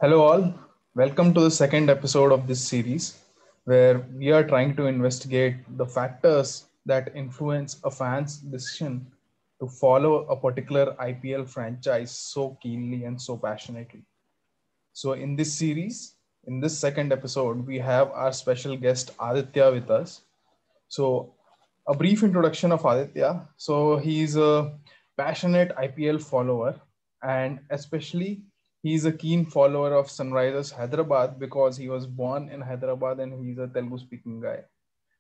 Hello, all. Welcome to the second episode of this series, where we are trying to investigate the factors that influence a fan's decision to follow a particular IPL franchise so keenly and so passionately. So, in this series, in this second episode, we have our special guest Aditya with us. So, a brief introduction of Aditya. So, he's a passionate IPL follower, and especially he's a keen follower of Sunrisers Hyderabad because he was born in Hyderabad and he's a Telugu speaking guy.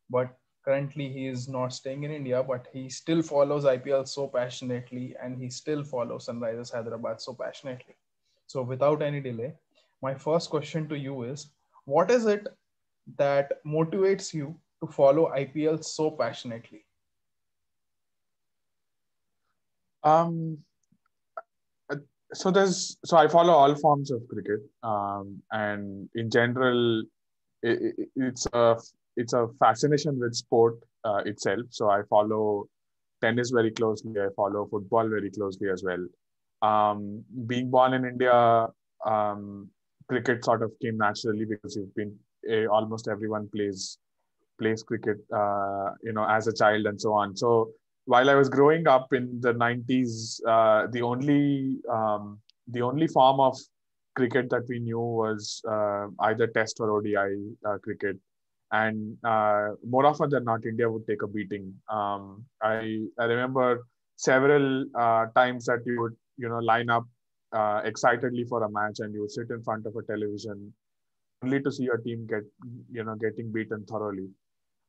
But currently, he is not staying in India, but he still follows IPL so passionately and he still follows Sunrisers Hyderabad so passionately. So, without any delay, my first question to you is what is it that motivates you to follow IPL so passionately? Um, uh, so I follow all forms of cricket, and in general, it's a fascination with sport itself. So I follow tennis very closely. I follow football very closely as well. Being born in India, um, cricket sort of came naturally because you've been almost everyone plays cricket, as a child and so on. So while I was growing up in the 90s, the only form of cricket that we knew was either Test or ODI cricket, and more often than not, India would take a beating. I remember several times that you would line up excitedly for a match, and you would sit in front of a television only to see your team getting beaten thoroughly.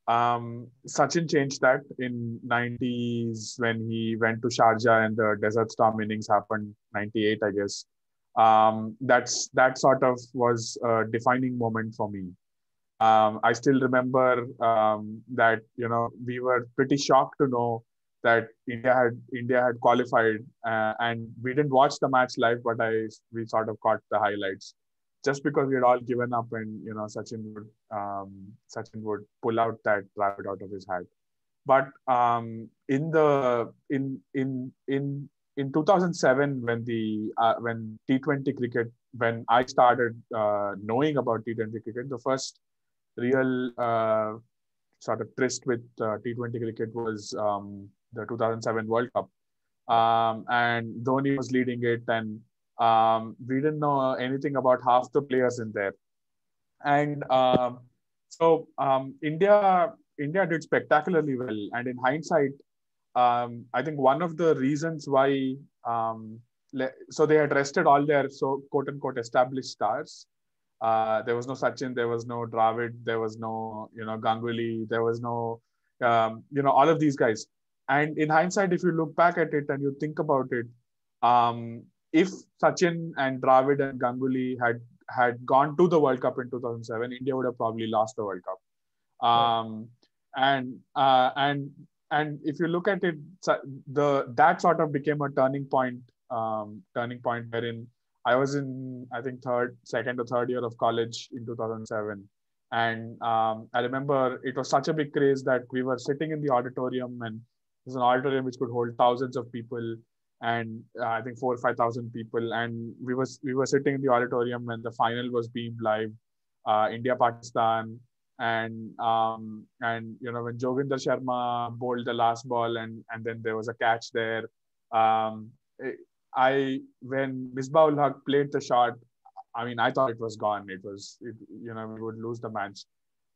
Sachin changed that in 90s when he went to Sharjah and the Desert Storm innings happened, 98, I guess. That sort of was a defining moment for me. I still remember that we were pretty shocked to know that India had qualified, and we didn't watch the match live, but we sort of caught the highlights just because we had all given up, and Sachin would pull out that rabbit out of his hat. But in 2007, when T20 cricket, when I started knowing about T20 cricket, the first real sort of tryst with T20 cricket was the 2007 World Cup, and Dhoni was leading it, and we didn't know anything about half the players in there. And India did spectacularly well. And in hindsight, I think one of the reasons why so they had rested all their quote unquote established stars. There was no Sachin, there was no Dravid, there was no Ganguly, there was no all of these guys. And in hindsight, if you look back at it and you think about it, um, if Sachin and Dravid and Ganguly had gone to the World Cup in 2007, India would have probably lost the World Cup. Right. And if you look at it, that sort of became a turning point wherein I was in, I think, second or third year of college in 2007. And I remember it was such a big craze that we were sitting in the auditorium, and it was an auditorium which could hold thousands of people, and I think 4 or 5 thousand people. And we were sitting in the auditorium when the final was beamed live, India Pakistan, and when Joginder Sharma bowled the last ball, and then there was a catch there. Um, when Misbah ul Haq played the shot, I mean, I thought it was gone. We would lose the match.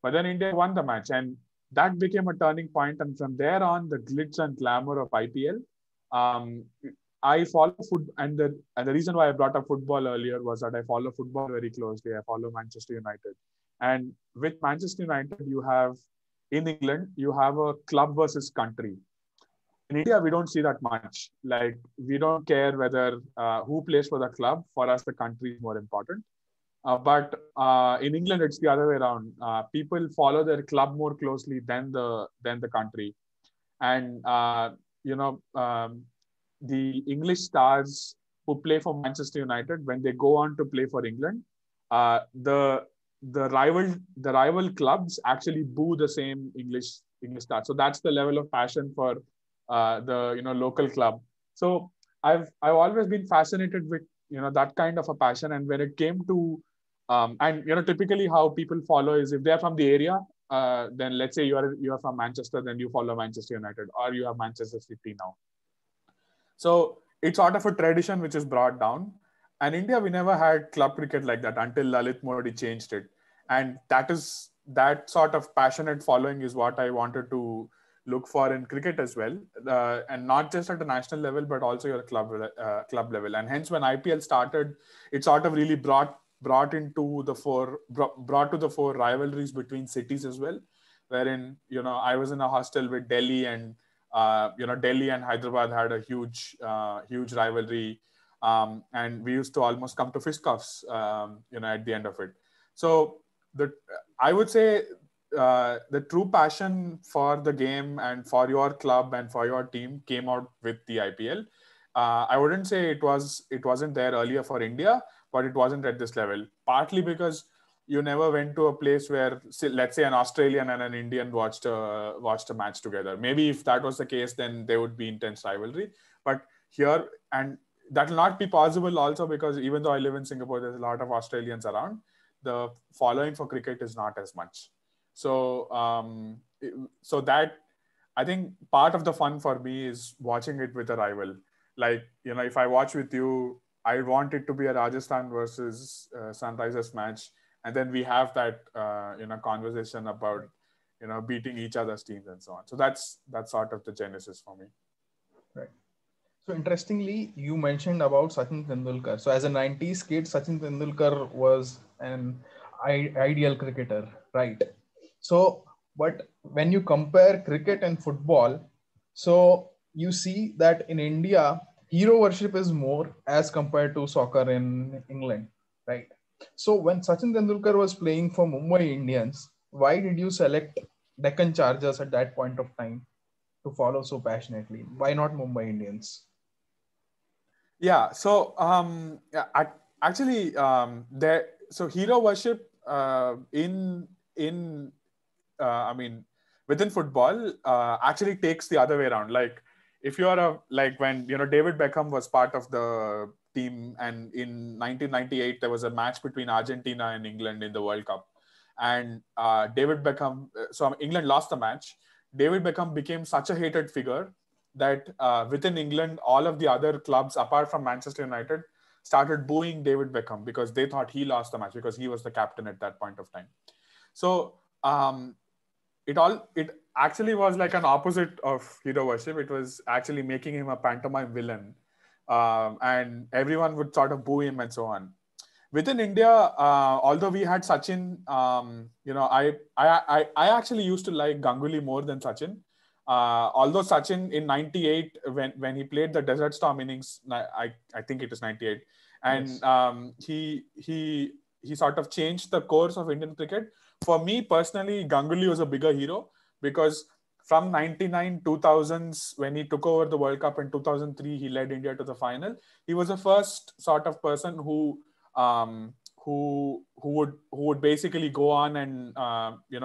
But then India won the match, and that became a turning point. And from there on, the glitz and glamour of IPL. Um, I follow foot, and the reason why I brought up football earlier was that I follow football very closely. I follow Manchester United, and with Manchester United, in England you have a club versus country. In India, we don't see that much. Like, we don't care whether who plays for the club. For us, the country is more important. But in England, it's the other way around. People follow their club more closely than the country. And the English stars who play for Manchester United, when they go on to play for England, uh, the the rival clubs actually boo the same English stars. So that's the level of passion for the local club. So I've always been fascinated that kind of a passion. And when it came to and typically how people follow is, if they're from the area, then let's say you are from Manchester, then you follow Manchester United, or you have Manchester City now. So it's sort of a tradition which is brought down. And India, we never had club cricket like that until Lalit Modi changed it. And that sort of passionate following is what I wanted to look for in cricket as well, and not just at the national level, but also your club level. And hence, when IPL started, it sort of really brought to the fore rivalries between cities as well, wherein I was in a hostel with Delhi, and Delhi and Hyderabad had a huge rivalry, and we used to almost come to fisticuffs, at the end of it. So the I would say the true passion for the game and for your club and for your team came out with the IPL. I wouldn't say it wasn't there earlier for India, but it wasn't at this level. Partly because you never went to a place where, let's say, an Australian and an Indian watched a match together. Maybe if that was the case, then there would be intense rivalry. But here, and that will not be possible also because even though I live in Singapore, there's a lot of Australians around. The following for cricket is not as much. So so that, I think, part of the fun for me is watching it with a rival. Like, if I watch with you, I want it to be a Rajasthan versus Sunrisers match, and then we have that conversation about beating each other's teams and so on. So that's sort of the genesis for me. Right. So interestingly, you mentioned about Sachin Tendulkar. So as a 90s kid, Sachin Tendulkar was an ideal cricketer, right? So, but when you compare cricket and football, so you see that in India, hero worship is more as compared to soccer in England, right? So when Sachin Tendulkar was playing for Mumbai Indians, why did you select Deccan Chargers at that point of time to follow so passionately? Why not Mumbai Indians? Yeah. So actually, there. So hero worship in I mean, within football, actually takes the other way around. Like, if you're like when David Beckham was part of the team, and in 1998 there was a match between Argentina and England in the World Cup, and David Beckham. So England lost the match. David Beckham became such a hated figure that within England, all of the other clubs apart from Manchester United started booing David Beckham because they thought he lost the match because he was the captain at that point of time. So it actually was like an opposite of hero worship. It was actually making him a pantomime villain, and everyone would sort of boo him and so on. Within India, although we had Sachin, I actually used to like Ganguly more than Sachin. Although Sachin in '98, when he played the Desert Storm innings, I think it was '98, and Yes. He sort of changed the course of Indian cricket. For me personally, Ganguly was a bigger hero because from 99 2000s, when he took over the World Cup in 2003, he led India to the final. He was the first sort of person um, who would basically go on and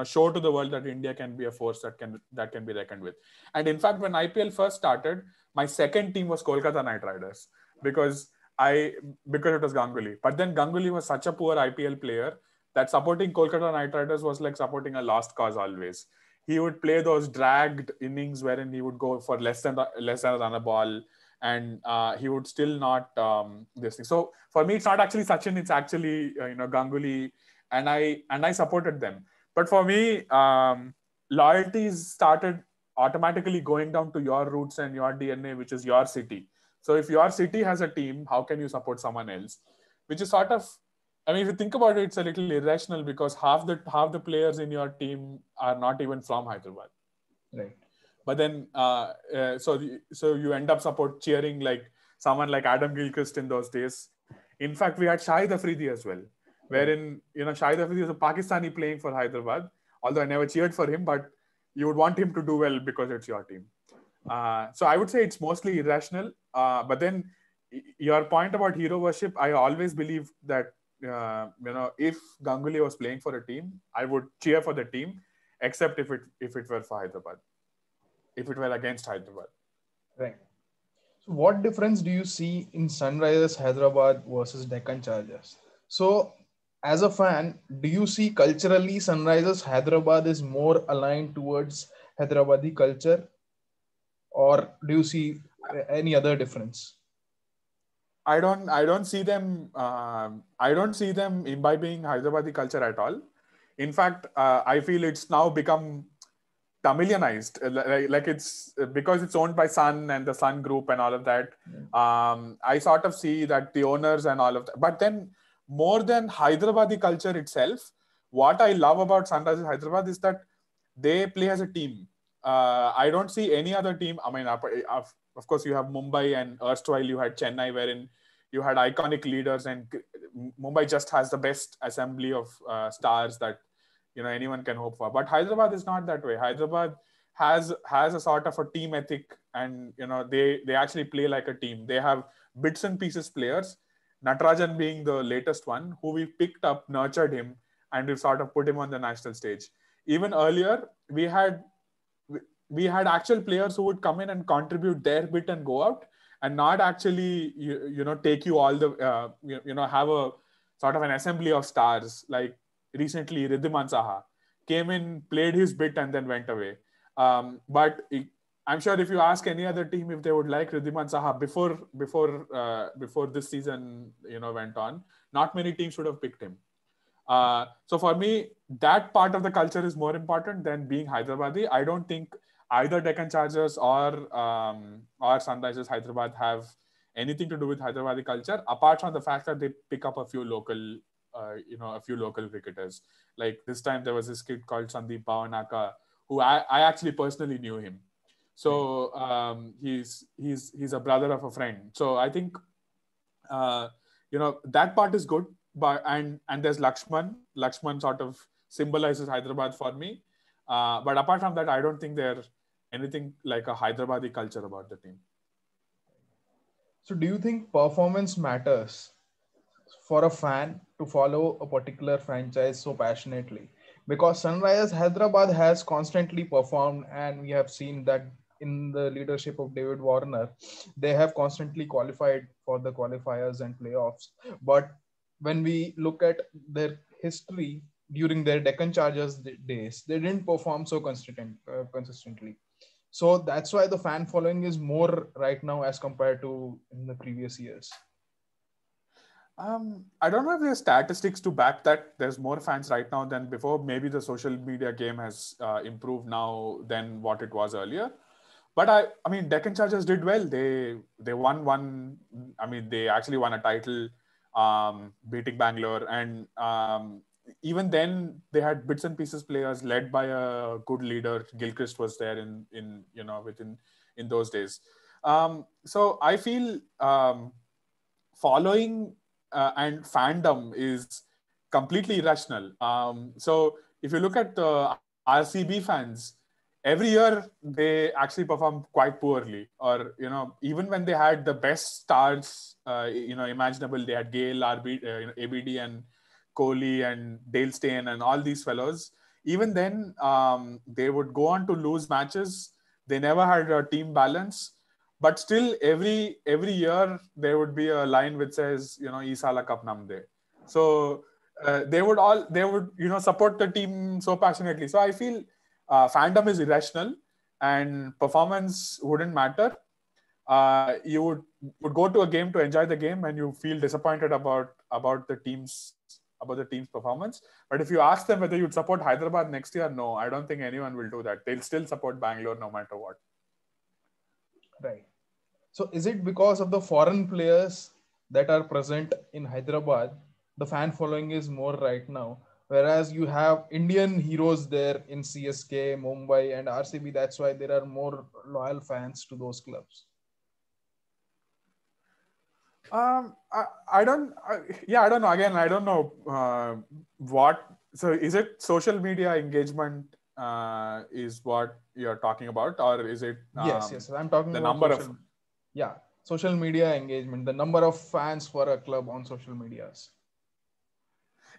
show to the world that India can be a force that can be reckoned with. And in fact, when IPL first started, my second team was Kolkata Knight Riders because because it was Ganguly. But then Ganguly was such a poor IPL player that supporting Kolkata Knight Riders was like supporting a lost cause always. He would play those dragged innings wherein he would go for less than a run a ball, and he would still not this thing. So for me, it's not actually Sachin; it's actually Ganguly, and I supported them. But for me, loyalties started automatically going down to your roots and your DNA, which is your city. So if your city has a team, how can you support someone else? Which is sort of, I mean, if you think about it, it's a little irrational because half the players in your team are not even from Hyderabad. Right. But then, so you end up cheering like someone like Adam Gilchrist in those days. In fact, we had Shahid Afridi as well, Right. wherein Shahid Afridi is a Pakistani playing for Hyderabad. Although I never cheered for him, but you would want him to do well because it's your team. So I would say it's mostly irrational. But then your point about hero worship, I always believe that if Ganguly was playing for a team, I would cheer for the team, except if it were for Hyderabad, if it were against Hyderabad. Right. So what difference do you see in Sunrisers Hyderabad versus Deccan Chargers? So, as a fan, do you see culturally Sunrisers Hyderabad is more aligned towards Hyderabadi culture, or do you see any other difference? I don't see them. I don't see them imbibing Hyderabadi culture at all. In fact, I feel it's now become Tamilianized. Like it's because it's owned by Sun and the Sun Group and all of that. Yeah. I sort of see that the owners and all of that. But then, more than Hyderabadi culture itself, what I love about Sunrisers Hyderabad is that they play as a team. I don't see any other team. I mean, of course, you have Mumbai and erstwhile you had Chennai, wherein you had iconic leaders, and Mumbai just has the best assembly of stars that anyone can hope for. But Hyderabad is not that way. Hyderabad has a sort of a team ethic, and they actually play like a team. They have bits and pieces players. Natarajan being the latest one, who we picked up, nurtured him, and we've sort of put him on the national stage. Even earlier, we had actual players who would come in and contribute their bit and go out, and not actually take you all the have a sort of an assembly of stars. Like recently, Riddhiman Saha came in, played his bit, and then went away. But I'm sure if you ask any other team if they would like Riddhiman Saha before this season went on, not many teams would have picked him. So for me, that part of the culture is more important than being Hyderabadi. I don't think either Deccan Chargers or Sunrisers Hyderabad have anything to do with Hyderabadi culture, apart from the fact that they pick up a few local, a few local cricketers. Like this time, there was this kid called Sandeep Pawanaka, who I actually personally knew him. So he's a brother of a friend. So I think that part is good. But and there's Lakshman. Lakshman sort of symbolizes Hyderabad for me. But apart from that, I don't think they're anything like a Hyderabadi culture about the team. So, do you think performance matters for a fan to follow a particular franchise so passionately? Because Sunrisers Hyderabad has constantly performed, and we have seen that in the leadership of David Warner, they have constantly qualified for the qualifiers and playoffs. But when we look at their history during their Deccan Chargers days, they didn't perform so consistently. So that's why the fan following is more right now as compared to in the previous years. I don't know if there's statistics to back that. There's more fans right now than before. Maybe the social media game has improved now than what it was earlier. But I mean, Deccan Chargers did well. They won one. I mean, they actually won a title, beating Bangalore, and even then they had bits and pieces players led by a good leader. Gilchrist was there within in those days. So I feel following and fandom is completely irrational. So if you look at the RCB fans, every year they actually perform quite poorly, or even when they had the best stars imaginable. They had Gale, ABD, and Kohli and Dale Steyn and all these fellows. Even then, they would go on to lose matches. They never had a team balance. But still, every year there would be a line which says, "Isala Cup Namde." So they would support the team so passionately. So I feel fandom is irrational, and performance wouldn't matter. You would go to a game to enjoy the game, and you feel disappointed about the team's performance. But if you ask them whether you'd support Hyderabad next year, no, I don't think anyone will do that. They'll still support Bangalore no matter what. Right. So is it because of the foreign players that are present in Hyderabad, the fan following is more right now? Whereas you have Indian heroes there in CSK, Mumbai, and RCB. That's why there are more loyal fans to those clubs. I don't. Yeah, I don't know. Again, I don't know what. So, is it social media engagement? Is what you're talking about, or is it Yes. I'm talking the about number of? yeah, social media engagement, the number of fans for a club on social medias.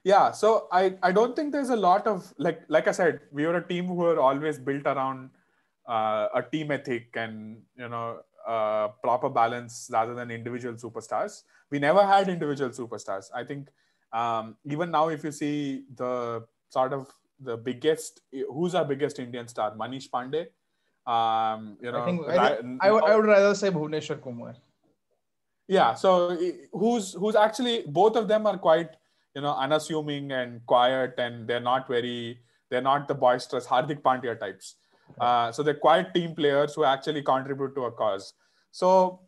Yeah, so I don't think there's a lot of like I said, we were a team who were always built around a team ethic, and proper balance rather than individual superstars. We never had individual superstars. I think even now, if you see the sort of the biggest, who's our biggest Indian star? Manish Pandey. I would rather say Bhuvneshwar Kumar. Yeah, so who's actually, both of them are quite unassuming and quiet, and they're not the boisterous Hardik Pandya types. So they're quiet team players who actually contribute to a cause. So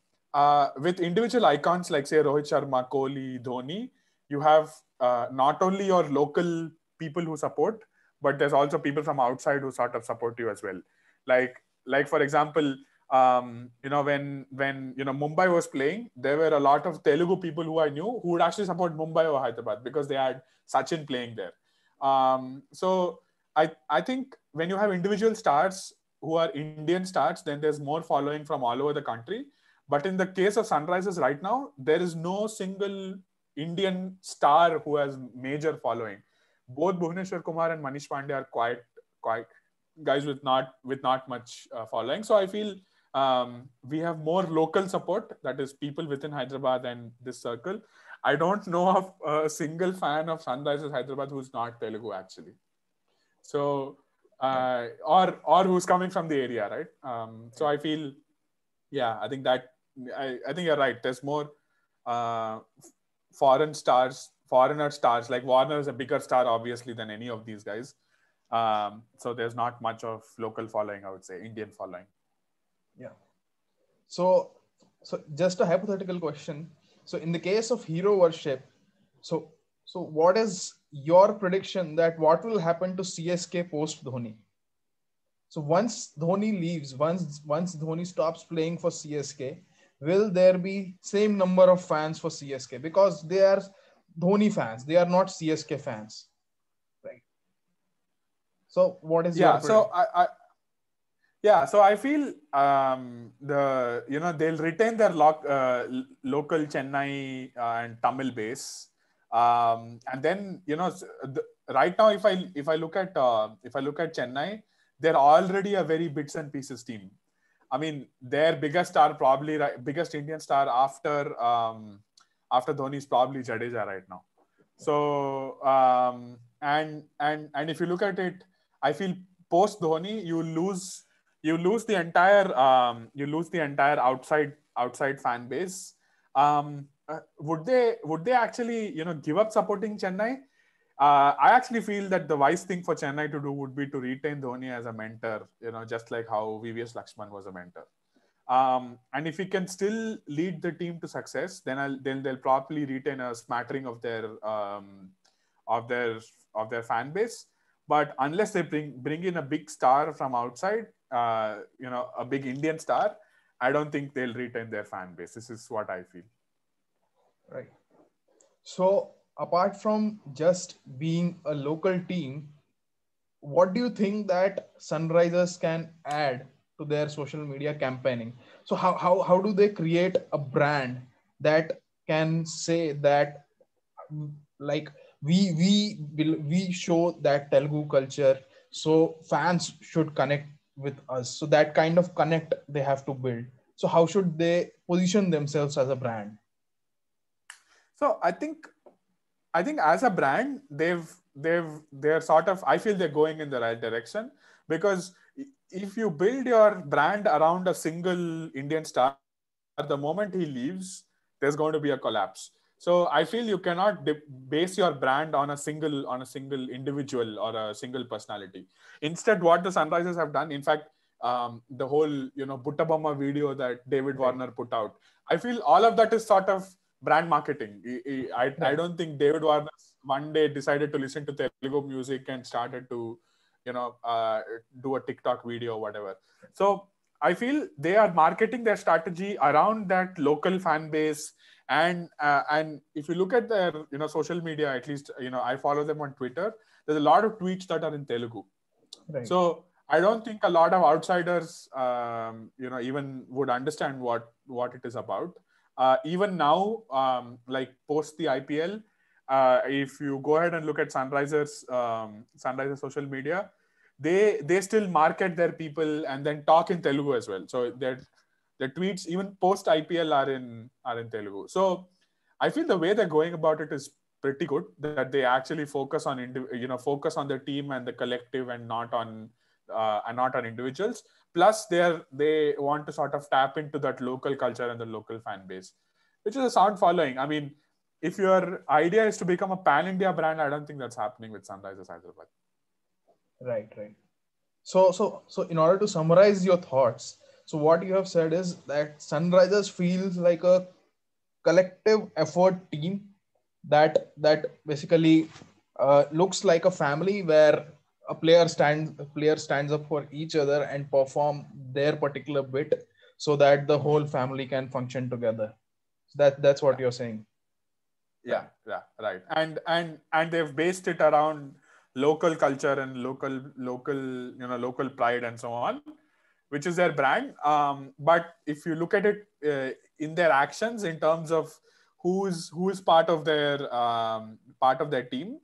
with individual icons like say Rohit Sharma, Kohli, Dhoni, you have not only your local people who support, but there's also people from outside who sort of support you as well. Like for example, when Mumbai was playing, there were a lot of Telugu people who I knew who would actually support Mumbai or Hyderabad because they had Sachin playing there. So I think when you have individual stars who are Indian stars, then there's more following from all over the country. But in the case of Sunrisers right now, there is no single Indian star who has major following. Both Bhuvneshwar Kumar and Manish Pandey are quite guys with not much following. So I feel we have more local support, that is people within Hyderabad and this circle. I don't know of a single fan of Sunrisers Hyderabad who's not Telugu actually. So or who's coming from the area, right? So I feel, yeah, I think that I think you're right. There's more uh, foreigner stars. Like Warner is a bigger star obviously than any of these guys. So there's not much of local following, I would say, Indian following. Yeah. So just a hypothetical question. So in the case of hero worship, so what is your prediction that what will happen to CSK post Dhoni? So once Dhoni leaves, once Dhoni stops playing for CSK, will there be same number of fans for CSK? Because they are Dhoni fans, they are not CSK fans, right? So what is your prediction? So I feel they'll retain their local Chennai and Tamil base, and then right now if I look at Chennai, they're already a very bits and pieces team. I mean, their biggest star, probably biggest Indian star after Dhoni is probably Jadeja right now. So and if you look at it, I feel post Dhoni you lose the entire outside fan base. Would they actually give up supporting Chennai? I actually feel that the wise thing for Chennai to do would be to retain Dhoni as a mentor, just like how VVS Lakshman was a mentor. And if he can still lead the team to success, then they'll probably retain a smattering of their fan base. But unless they bring in a big star from outside, a big Indian star, I don't think they'll retain their fan base. This is what I feel. Right. So apart from just being a local team, what do you think that Sunrisers can add to their social media campaigning? So how do they create a brand that can say that, like, we show that Telugu culture, so fans should connect with us. So that kind of connect they have to build. So how should they position themselves as a brand? So I think as a brand, they're sort of, I feel they're going in the right direction, because if you build your brand around a single Indian star, the moment he leaves, there's going to be a collapse. So I feel you cannot base your brand on a single individual or a single personality. Instead, what the Sunrisers have done, in fact, the whole Buttabomma video that David Warner put out, I feel all of that is sort of brand marketing. I don't think David Warner one day decided to listen to Telugu music and started to do a TikTok video or whatever. So I feel they are marketing their strategy around that local fan base. And if you look at their social media, at least I follow them on Twitter, there's a lot of tweets that are in Telugu. Right. So I don't think a lot of outsiders even would understand what it is about. Even now, like post the IPL, if you go ahead and look at Sunrisers social media, they still market their people and then talk in Telugu as well. So The tweets, even post IPL, are in Telugu. So I feel the way they're going about it is pretty good. That they actually focus on focus on the team and the collective, and not on individuals. Plus, they want to sort of tap into that local culture and the local fan base, which is a sound following. I mean, if your idea is to become a pan-India brand, I don't think that's happening with Sunrisers Hyderabad. Right, right. So in order to summarize your thoughts, so what you have said is that Sunrisers feels like a collective effort team that basically looks like a family where a player stands up for each other and perform their particular bit so that the whole family can function together. So that's what Yeah. you're saying. Yeah, yeah, right. And they've based it around local culture and local pride and so on, which is their brand. But if you look at it in their actions, in terms of who's part of their team,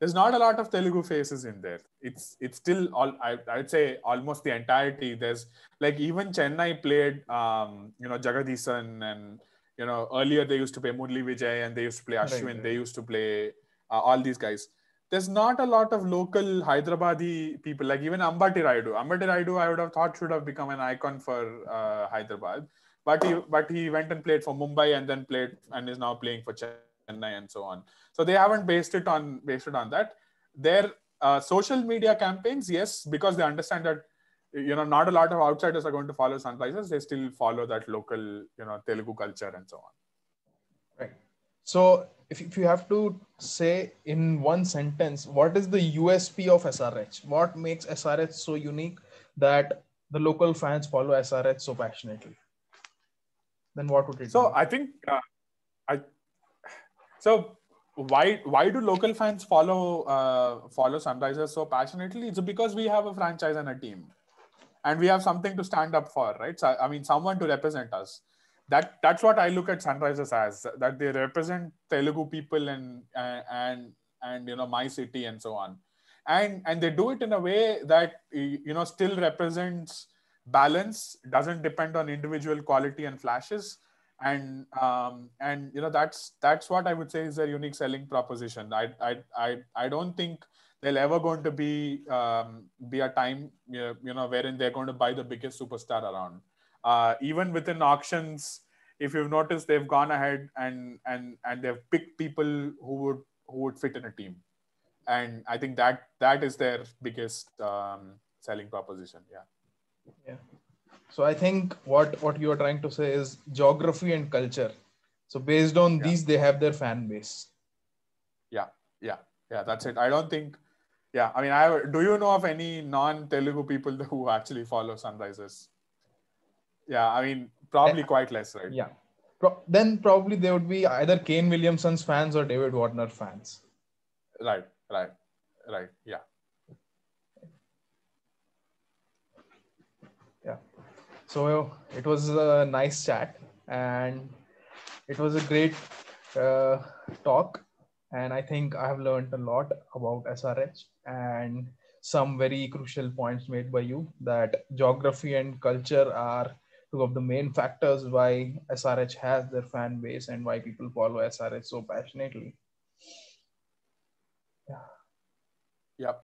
there's not a lot of Telugu faces in there. It's still all, I'd say, almost the entirety. There's like, even Chennai played Jagadisan, and earlier they used to play Murli Vijay, and they used to play Right, Ashwin, they right. used to play all these guys. There's not a lot of local Hyderabadi people. Like even Ambati Raidu, I would have thought should have become an icon for Hyderabad, but he went and played for Mumbai, and then played and is now playing for Chennai and so on. So they haven't based it on that. Their social media campaigns, yes, because they understand that not a lot of outsiders are going to follow Sunrisers. They still follow that local Telugu culture and so on. Right. So if you have to say in one sentence, what is the USP of SRH? What makes SRH so unique that the local fans follow SRH so passionately? Then what would it So be? I think I so why do local fans follow Sunrisers so passionately? It's because we have a franchise and a team, and we have something to stand up for, right? So, I mean, someone to represent us. That's what I look at Sunrisers as, that they represent Telugu people, and my city and so on, and they do it in a way that still represents balance, doesn't depend on individual quality and flashes, and that's what I would say is their unique selling proposition. I don't think there'll ever going to be a time wherein they're going to buy the biggest superstar around. Even within auctions, if you've noticed, they've gone ahead and they've picked people who would fit in a team, and I think that is their biggest selling proposition. Yeah. Yeah. So I think what you are trying to say is geography and culture. So based on Yeah. these, they have their fan base. Yeah. Yeah. Yeah. That's it. I don't think. Yeah. I mean, do you know of any non-Telugu people who actually follow Sunrisers? Yeah. I mean, Eh, probably quite less, right? yeah. Then probably they would be either Kane Williamson's fans or David Warner fans. Right. Right. Right. Yeah. Yeah. So it was a nice chat, and it was a great uh, talk. And I think I have learned a lot about SRH and some very crucial points made by you, that geography and culture are two of the main factors why SRH has their fan base and why people follow SRH so passionately. Yeah. Yep.